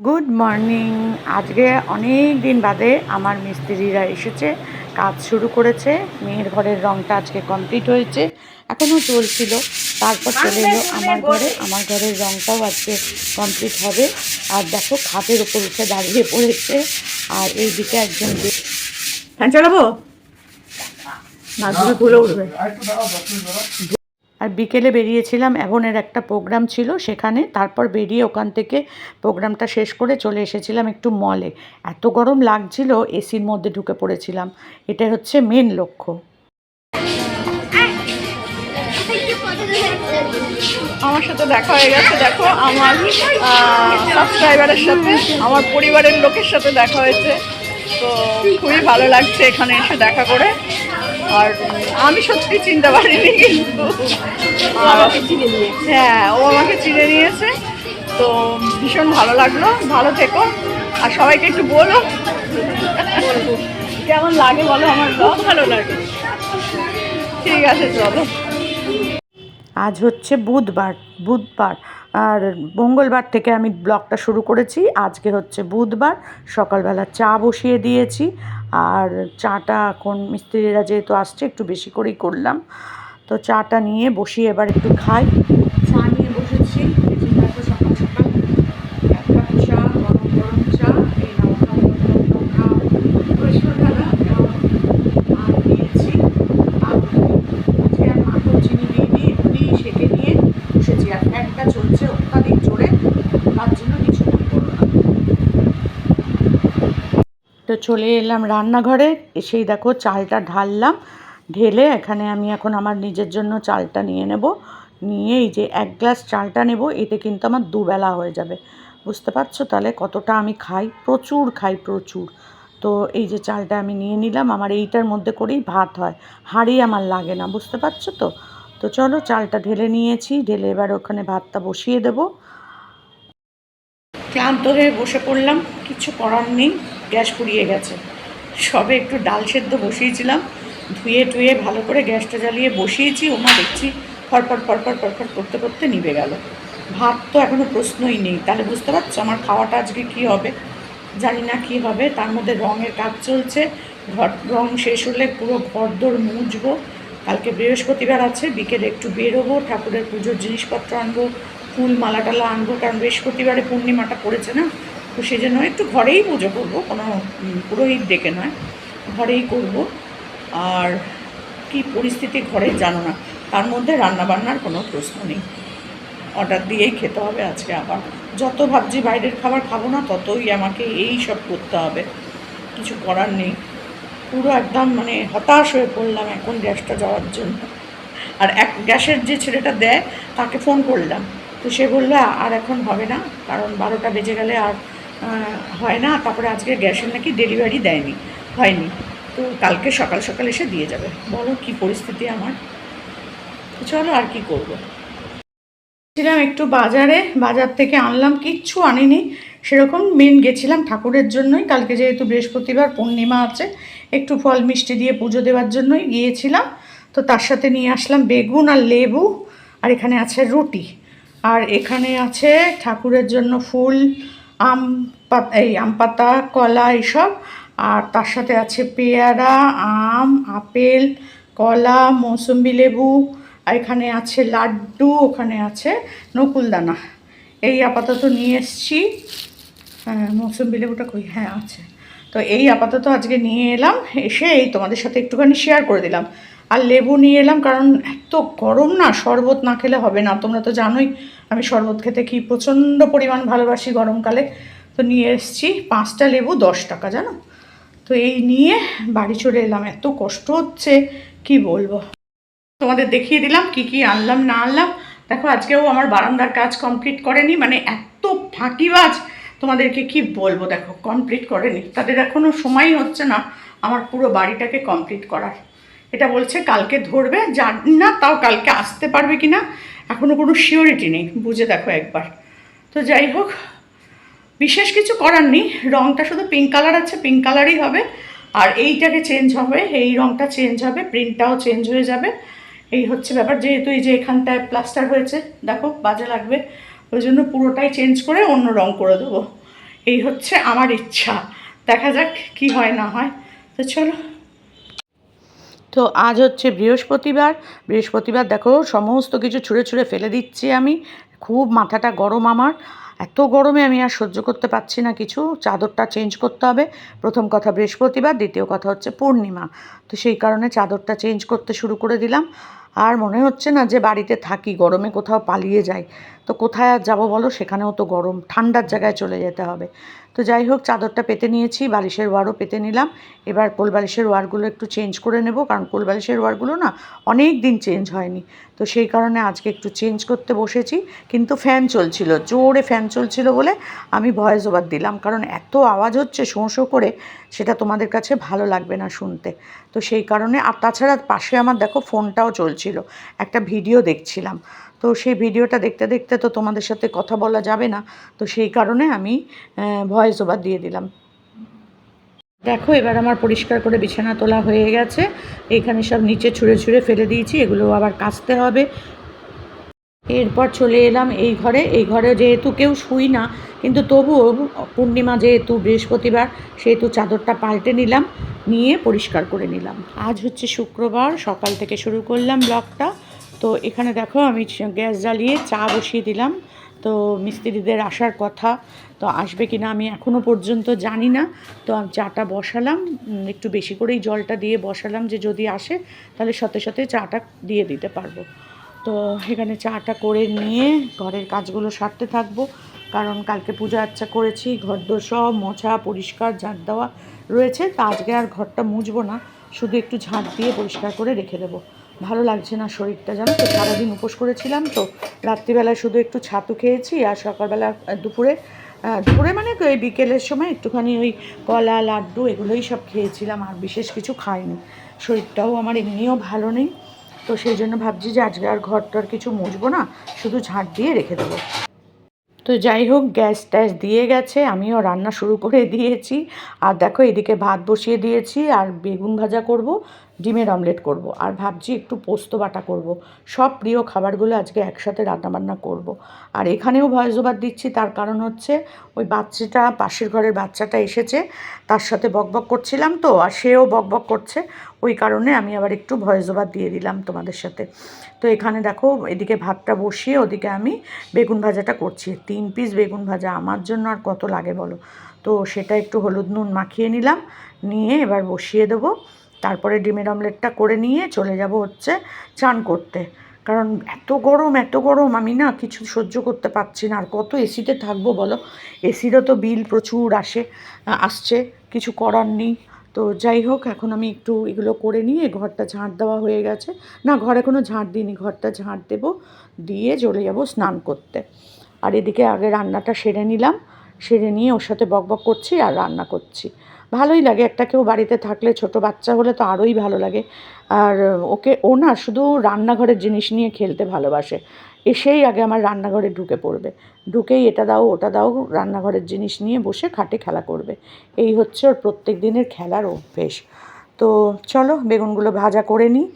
Good morning. আজকে অনেক দিন বাদে আমার মিস্ত্রিরা এসেছে, কাজ শুরু করেছে। মেয়ের ঘরের রঙটা আজকে কমপ্লিট হয়েছে, এখনও চলছিল। তারপর চলে এলো আমার ঘরে, আমার ঘরের রঙটাও আজকে কমপ্লিট হবে। আর দেখো খাটের ওপর উঠে দাঁড়িয়ে পড়েছে। আর এইদিকে একজন ফ্যান চালাবো, মাছগুলো তুলে উঠবে। আর বিকেলে বেরিয়েছিলাম, এভনের একটা প্রোগ্রাম ছিল সেখানে। তারপর বেরিয়ে ওখান থেকে প্রোগ্রামটা শেষ করে চলে এসেছিলাম একটু মলে। এত গরম লাগছিল, এসির মধ্যে ঢুকে পড়েছিলাম। এটা হচ্ছে মেন লক্ষ্য। আমার সাথে দেখা হয়ে গেছে, দেখো আমার সাবস্ক্রাইবারের সাথে, আমার পরিবারের লোকের সাথে দেখা হয়েছে। তো খুবই ভালো লাগছে এখানে এসে দেখা করে। আর আমি সত্যি চিনতে পারিনি, কিন্তু হ্যাঁ, ও আমাকে চিনে নিয়েছে। তো ভীষণ ভালো লাগলো। ভালো থেকো, আর সবাইকে একটু বলো কেমন লাগে, বলো। আমার ব্লগ ভালো লাগে। ঠিক আছে, চলো। আজ হচ্ছে বুধবার, আর মঙ্গলবার থেকে আমি ব্লগটা শুরু করেছি। আজকে হচ্ছে বুধবার। সকালবেলা চা বসিয়ে দিয়েছি, আর চাটা এখন মিস্ত্রিরা যেহেতু আসছে একটু বেশি করেই করলাম। তো চাটা নিয়ে বসিয়ে এবার একটু খাই। চা নিয়ে বসেছি, সকাল সকাল এক কাপ চা, গরম গরম চা। এই নাও খাও, খাও, বৈষ্ণবধারা আর দিয়েছি আজকে আর মাখন চিনি দিইনি, এমনি সেঁকে নিয়ে বসেছি। আর ফ্যানটা চলছে অত্যাধিক জোরে, তার জন্য কিছু মনে করো না। তো চলে এলাম রান্নাঘরে, এসেই দেখো চালটা ঢাললাম। ঢেলে এখানে আমি এখন আমার নিজের জন্য চালটা নিয়ে নেব। নিয়ে এই যে 1 গ্লাস চালটা নেব, এতে কিন্তু আমার দুবেলা হয়ে যাবে। বুঝতে পারছো তাহলে কতটা আমি খাই? প্রচুর খাই, প্রচুর। তো এই যে চালটা আমি নিয়ে নিলাম, আমার এইটার মধ্যে করেই ভাত হয়, হাঁড়ি আমার লাগে না। বুঝতে পারছো তো? তো চলো, চালটা ঢেলে নিয়েছি, ঢেলে এবার ওখানে ভাতটা বসিয়ে দেবো। ক্লান্ত হয়ে বসে পড়লাম, কিছু করার নেই, গ্যাস ফুরিয়ে গেছে। সবে একটু ডাল সেদ্ধ বসিয়েছিলাম, ধুয়ে টুয়ে ভালো করে গ্যাসটা জ্বালিয়ে বসিয়েছি। ওমা দেখছি ফরফর ফরফর ফরফর করতে করতে নিভে গেল। ভাত তো এখনও প্রশ্নই নেই। তাহলে বুঝতে পারছো আমার খাওয়াটা আজকে কী হবে। জানি না কী হবে। তার মধ্যে রঙের কাজ চলছে, রঙ শেষ হলে পুরো ঘরদোর মুছবো। কালকে বৃহস্পতিবার আছে, বিকেলে একটু বেরোবো, ঠাকুরের পুজোর জিনিসপত্র আনবো, ফুল মালা টালা আনবো, কারণ বৃহস্পতিবারে পূর্ণিমাটা পড়েছে না। তো সেই জন্য একটু ঘরেই পুজো করবো, কোনো পুরোহিত ডেকে নয়, ঘরেই করব। আর কি পরিস্থিতি ঘরে জানো না, তার মধ্যে রান্নাবান্নার কোনো প্রশ্ন নেই। অর্ডার দিয়েই খেতে হবে আজকে। আবার যত ভাবছি বাইরের খাবার খাবো না, ততই আমাকে এই সব করতে হবে। কিছু করার নেই। পুরো একদম মানে হতাশ হয়ে পড়লাম এখন গ্যাসটা যাওয়ার জন্য। আর গ্যাসের যে ছেলেটা দেয় তাকে ফোন করলাম, তো সে বললো আর এখন হবে না, কারণ 12টা বেজে গেলে আর হয় না। তারপরে আজকে গ্যাসের নাকি ডেলিভারি দেয়নি, হয়নি। তো কালকে সকাল সকাল এসে দিয়ে যাবে। বলো কী পরিস্থিতি আমার। তো চলো, আর কি করবো। ছিলাম একটু বাজারে, বাজার থেকে আনলাম, কিচ্ছু আনিনি সেরকম। মেন গেছিলাম ঠাকুরের জন্যই, কালকে যেহেতু বৃহস্পতিবার পূর্ণিমা আছে, একটু ফল মিষ্টি দিয়ে পুজো দেওয়ার জন্যই গিয়েছিলাম। তো তার সাথে নিয়ে আসলাম বেগুন আর লেবু, আর এখানে আছে রুটি, আর এখানে আছে ঠাকুরের জন্য ফুল, আম পাতা, কলা, এইসব। আর তার সাথে আছে পেয়ারা, আম, আপেল, কলা, মৌসুম্বি লেবু, আর এখানে আছে লাড্ডু, ওখানে আছে নকুলদানা। এই আপাতত নিয়ে এসছি। হ্যাঁ, মৌসুম্বি লেবুটা কই? হ্যাঁ, আছে। তো এই আপাতত আজকে নিয়ে এলাম, এসে এই তোমাদের সাথে একটুখানি শেয়ার করে দিলাম। আর লেবু নিয়ে এলাম, কারণ এত গরম না, শরবত না খেলে হবে না। তোমরা তো জানোই আমি শরবত খেতে কি প্রচণ্ড পরিমাণ ভালোবাসি গরমকালে। তো নিয়ে এসছি 5টা লেবু 10 টাকা, জানো। তো এই নিয়ে বাড়ি চলে এলাম, এত কষ্ট হচ্ছে কি বলবো। তোমাদের দেখিয়ে দিলাম কি কি আনলাম না আনলাম। দেখো আজকেও আমার বারান্দার কাজ কমপ্লিট করেনি, মানে এত ফাঁকিবাজ তোমাদেরকে কি বলবো। দেখো কমপ্লিট করেনি, তাদের এখনও সময়ই হচ্ছে না আমার পুরো বাড়িটাকে কমপ্লিট করার। এটা বলছে কালকে ধরবে, জানি না তাও কালকে আসতে পারবে কি না, এখনও কোনো শিওরিটি নেই। বুঝে দেখো একবার। তো যাই হোক, বিশেষ কিছু করার নেই। রঙটা শুধু পিঙ্ক কালার আছে, পিঙ্ক কালারই হবে। আর এইটাকে চেঞ্জ হবে, এই রঙটা চেঞ্জ হবে, প্রিন্টটাও চেঞ্জ হয়ে যাবে। এই হচ্ছে ব্যাপার। যেহেতু এই যে এখানটায় প্লাস্টার হয়েছে, দেখো বাজে লাগবে, ওই জন্য পুরোটাই চেঞ্জ করে অন্য রঙ করে দেবো। এই হচ্ছে আমার ইচ্ছা, দেখা যাক কি হয় না হয়। তো চলো। তো আজ হচ্ছে বৃহস্পতিবার দেখো সমস্ত কিছু ছুঁড়ে ছুঁড়ে ফেলে দিচ্ছি আমি। খুব মাথাটা গরম আমার, এত গরমে আমি আর সহ্য করতে পারছি না কিছু। চাদরটা চেঞ্জ করতে হবে, প্রথম কথা বৃহস্পতিবার, দ্বিতীয় কথা হচ্ছে পূর্ণিমা। তো সেই কারণে চাদরটা চেঞ্জ করতে শুরু করে দিলাম। আর মনে হচ্ছে না যে বাড়িতে থাকি, গরমে কোথাও পালিয়ে যাই। তো কোথায় আর যাবো বলো, সেখানেও তো গরম, ঠান্ডার জায়গায় চলে যেতে হবে। তো যাই হোক, চাদরটা পেতে নিয়েছি, বালিশের ওয়ারও পেতে নিলাম। এবার কোলবালিশের ওয়ারগুলো একটু চেঞ্জ করে নেব, কারণ কোলবালিশের ওয়ারগুলো না অনেক দিন চেঞ্জ হয়নি। তো সেই কারণে আজকে একটু চেঞ্জ করতে বসেছি। কিন্তু ফ্যান চলছিল, জোরে ফ্যান চলছিল বলে আমি ভয়েস ওভার দিলাম, কারণ এত আওয়াজ হচ্ছে শোঁ শোঁ করে, সেটা তোমাদের কাছে ভালো লাগবে না শুনতে। তো সেই কারণে, আর তাছাড়া পাশে আমার দেখো ফোনটাও চলছিল, একটা ভিডিও দেখছিলাম। তো সেই ভিডিওটা দেখতে দেখতে তো তোমাদের সাথে কথা বলা যাবে না। তো সেই কারণে আমি ভয়েস ওভার দিয়ে দিলাম। দেখো এবার আমার পরিষ্কার করে বিছানা তোলা হয়ে গেছে। এইখানে সব নিচে ছুঁড়ে ছুঁড়ে ফেলে দিয়েছি, এগুলো আবার কাচতে হবে। এরপর চলে এলাম এই ঘরে যেহেতু কেউ শুই না, কিন্তু তবুও পূর্ণিমা যেহেতু, বৃহস্পতিবার সেহেতু চাদরটা পাল্টে নিলাম, নিয়ে পরিষ্কার করে নিলাম। আজ হচ্ছে শুক্রবার, সকাল থেকে শুরু করলাম ব্লগটা। তো এখানে দেখো আমি গ্যাস জ্বালিয়ে চা বসিয়ে দিলাম। তো মিস্ত্রিদের আসার কথা, তো আসবে কি না আমি এখনও পর্যন্ত জানি না। তো আমি চাটা বসালাম, একটু বেশি করেই জলটা দিয়ে বসালাম, যে যদি আসে তাহলে সাথে সাথে চাটা দিয়ে দিতে পারবো। তো এখানে চাটা করে নিয়ে ঘরের কাজগুলো সারতে থাকবো, কারণ কালকে পূজা আচ্ছা করেছি, ঘরদোর সব মোছা পরিষ্কার ঝাঁট দেওয়া রয়েছে। তা আজকে আর ঘরটা মুছবো না, শুধু একটু ঝাঁট দিয়ে পরিষ্কার করে রেখে দেবো। ভালো লাগছে না শরীরটা, জানো তো, সারাদিন উপোস করেছিলাম। তো রাত্রিবেলায় শুধু একটু ছাতু খেয়েছি, আর সকালবেলা দুপুরে মানে এই বিকেলের সময় একটুখানি ওই কলা লাড্ডু এগুলোই সব খেয়েছিলাম, আর বিশেষ কিছু খাইনি। শরীরটাও আমার এমনিও ভালো নেই। তো সেই জন্য ভাবছি যে আজকে আর ঘরটার কিছু মুছবো না, শুধু ঝাঁট দিয়ে রেখে দেবো। তো যাই হোক, গ্যাস ট্যাস দিয়ে গেছে, আমিও রান্না শুরু করে দিয়েছি। আর দেখো এদিকে ভাত বসিয়ে দিয়েছি, আর বেগুন ভাজা করব, ডিমের অমলেট করব, আর ভাবছি একটু পোস্ত বাটা করব। সব প্রিয় খাবারগুলো আজকে একসাথে রান্নাবান্না করব। আর এখানেও ভয়েস ওভার দিচ্ছি, তার কারণ হচ্ছে ওই বাচ্চাটা, পাশের ঘরের বাচ্চাটা এসেছে, তার সাথে বকবক করছিলাম, তো আর সেও বকবক করছে। ওই কারণে আমি আবার একটু ভয়েস ওভার দিয়ে দিলাম তোমাদের সাথে। তো এখানে দেখো এদিকে ভাতটা বসিয়ে ওদিকে আমি বেগুন ভাজাটা করছি। 3 পিস বেগুন ভাজা আমার জন্য আর কত লাগে বলো। তো সেটা একটু হলুদ নুন মাখিয়ে নিলাম, নিয়ে এবার বসিয়ে দেবো। তারপরে ডিমের অমলেটটা করে নিয়ে চলে যাব হচ্ছে চান করতে, কারণ এত গরম আমি না কিছু সহ্য করতে পারছি না। আর কত এসিতে থাকবো বলো, এসিরও তো বিল প্রচুর আসছে, কিছু করার নেই। তো যাই হোক, এখন আমি একটু এগুলো করে নিয়ে, ঘরটা ঝাঁট দেওয়া হয়ে গেছে, না ঘরে কোনো ঝাঁট দিইনি, ঘরটা ঝাঁট দেবো, দিয়ে চলে যাব স্নান করতে। আর এদিকে আগে রান্নাটা সেরে নিলাম, সেরে নিয়ে ওর সাথে বকবক করছি আর রান্না করছি। ভালোই লাগে, একটা কেউ বাড়িতে থাকলে, ছোট বাচ্চা হলে তো আরোই ভালো লাগে। আর ও না শুধু রান্নাঘরের জিনিস নিয়ে খেলতে ভালোবাসে, এসেই আগে আমার রান্নাঘরে ঢুকে পড়বে, ঢুকেই এটা দাও ওটা দাও, রান্নাঘরের জিনিস নিয়ে বসে খাটে খেলা করবে। এই হচ্ছে ওর প্রত্যেক দিনের খেলার অভ্যেস। তো চলো বেগুনগুলো ভাজা করে নিই।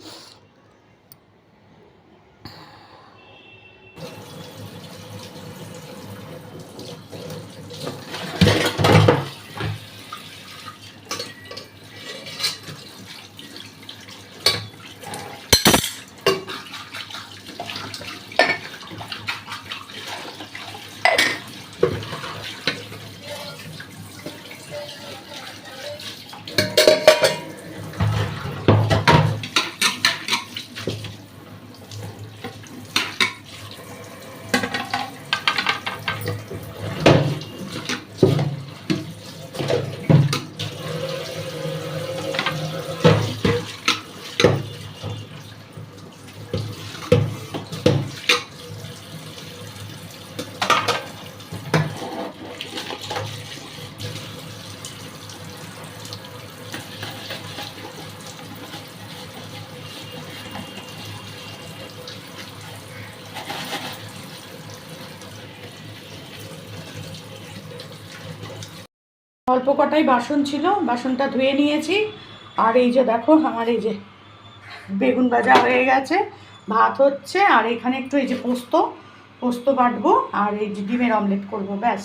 অল্প কটাই বাসন ছিল, বাসনটা ধুয়ে নিয়েছি। আর এই যে দেখো আমার এই যে বেগুন ভাজা হয়ে গেছে, ভাত হচ্ছে, আর এখানে একটু এই যে পোস্ত বাটবো, আর এই যে ডিমের অমলেট করবো, ব্যাস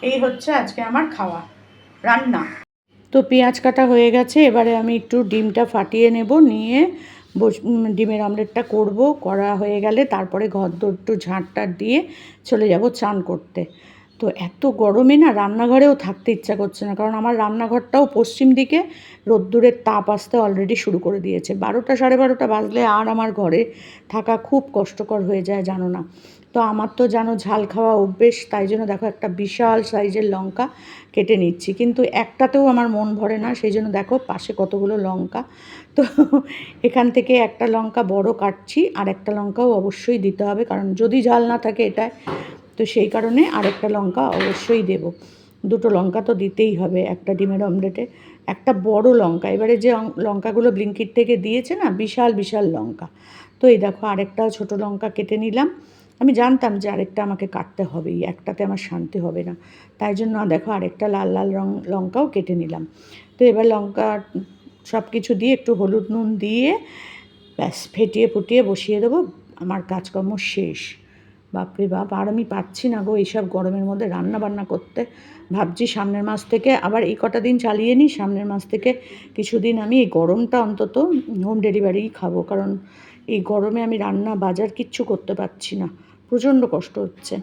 এই হচ্ছে আজকে আমার খাওয়া রান্না। তো পেঁয়াজ কাটা হয়ে গেছে, এবারে আমি একটু ডিমটা ফাটিয়ে নেব, নিয়ে ডিমের অমলেটটা করব। করা হয়ে গেলে তারপরে ঘরদোর একটু ঝাঁটটার দিয়ে চলে যাব চান করতে। তো এত গরমে না রান্নাঘরেও থাকতে ইচ্ছা করছে না, কারণ আমার রান্নাঘরটাও পশ্চিম দিকে, রোদ্দুরের তাপ আসতে অলরেডি শুরু করে দিয়েছে। 12টা 12:30 বাজলে আর আমার ঘরে থাকা খুব কষ্টকর হয়ে যায়, জানো না। তো আমার তো জানো ঝাল খাওয়া অভ্যেস, তাই জন্য দেখো একটা বিশাল সাইজের লঙ্কা কেটে নিচ্ছি, কিন্তু একটাতেও আমার মন ভরে না, সেই জন্য দেখো পাশে কতগুলো লঙ্কা। তো এখান থেকে একটা লঙ্কা বড় কাটছি, আর একটা লঙ্কাও অবশ্যই দিতে হবে, কারণ যদি ঝাল না থাকে এটায়, তো সেই কারণে আরেকটা লঙ্কা অবশ্যই দেব। দুটো লঙ্কা তো দিতেই হবে একটা ডিমের অমলেটে। একটা বড় লঙ্কা, এবারে যে লঙ্কাগুলো ব্লিঙ্কিট থেকে দিয়েছে না, বিশাল বিশাল লঙ্কা। তো এই দেখো আরেকটা ছোট লঙ্কা কেটে নিলাম। আমি জানতাম যে আরেকটা আমাকে কাটতে হবেই, একটাতে আমার শান্তি হবে না, তাই জন্য দেখো আরেকটা লাল লাল লঙ্কাও কেটে নিলাম। তো এবার লঙ্কা সব কিছু দিয়ে একটু হলুদ নুন দিয়ে ব্যাস ফেটিয়ে ফুটিয়ে বসিয়ে দেবো, আমার কাজকর্ম শেষ। বাপরে বাপ, আর আমি পারছি না গো এইসব গরমের মধ্যে রান্না বান্না করতে। ভাবছি সামনের মাস থেকে আবার এই কটা দিন চালিয়ে নিই, সামনের মাস থেকে কিছুদিন আমি এই গরমটা অন্তত হোম ডেলিভারিই খাবো, কারণ এই গরমে আমি রান্না বাজার কিচ্ছু করতে পারছি না, প্রচণ্ড কষ্ট হচ্ছে।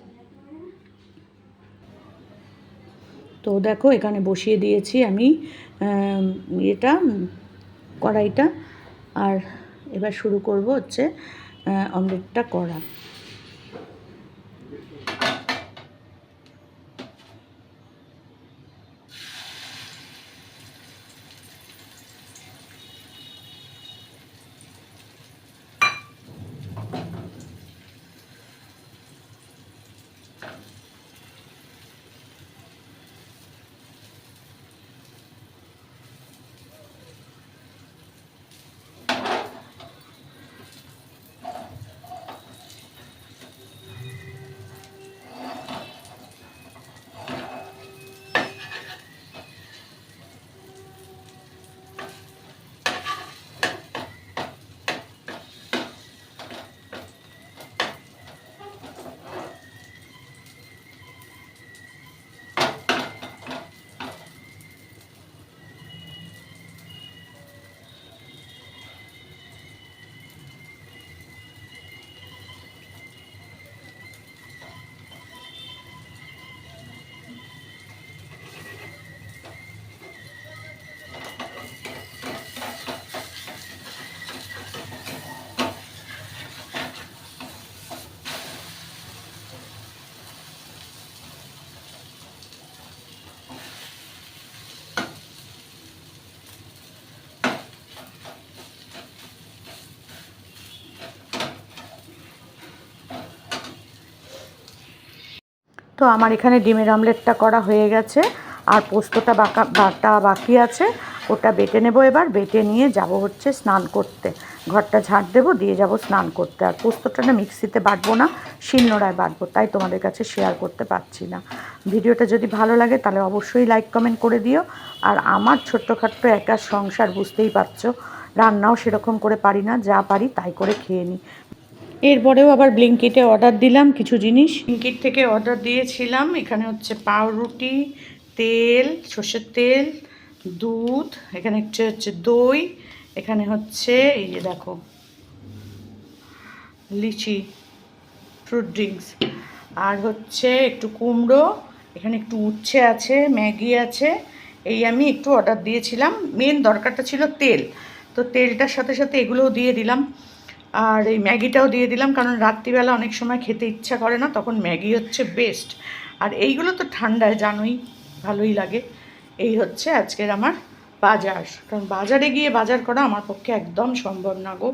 তো দেখো এখানে বসিয়ে দিয়েছি আমি এটা কড়াইটা, আর এবার শুরু করব হচ্ছে অমলেটটা করা। তো আমার এখানে ডিমের অমলেটটা করা হয়ে গেছে, আর পোস্তটা বাটা বাকি আছে, ওটা বেটে নেব। এবার বেটে নিয়ে যাব হচ্ছে স্নান করতে, ঘরটা ঝাঁট দেবো, দিয়ে যাব স্নান করতে। আর পোস্তটা না মিক্সিতে বাটবো না, শিলনোড়ায় বাটবো, তাই তোমাদের কাছে শেয়ার করতে পারছি না। ভিডিওটা যদি ভালো লাগে তাহলে অবশ্যই লাইক কমেন্ট করে দিও। আর আমার ছোট্টখাট্ট একা সংসার, বুঝতেই পারছো, রান্নাও সেরকম করে পারি না, যা পারি তাই করে খেয়ে নিই। এরপরেও আবার ব্লিঙ্কিটে অর্ডার দিলাম কিছু জিনিস, ব্লিঙ্কিট থেকে অর্ডার দিয়েছিলাম। এখানে হচ্ছে পাউরুটি, তেল, সর্ষের তেল, দুধ, এখানে হচ্ছে দই, এখানে হচ্ছে এই যে দেখো লিচি ফ্রুট ড্রিঙ্কস, আর হচ্ছে একটু কুমড়ো, এখানে একটু উচ্ছে আছে, ম্যাগি আছে। এই আমি একটু অর্ডার দিয়েছিলাম, মেন দরকারটা ছিল তেল, তো তেলটার সাথে সাথে এগুলোও দিয়ে দিলাম, আর এই ম্যাগিটাও দিয়ে দিলাম, কারণ রাত্রিবেলা অনেক সময় খেতে ইচ্ছা করে না, তখন ম্যাগি হচ্ছে বেস্ট। আর এইগুলো তো ঠান্ডায় জানোই ভালোই লাগে। এই হচ্ছে আজকের আমার বাজার, কারণ বাজারে গিয়ে বাজার করা আমার পক্ষে একদম সম্ভব না গো।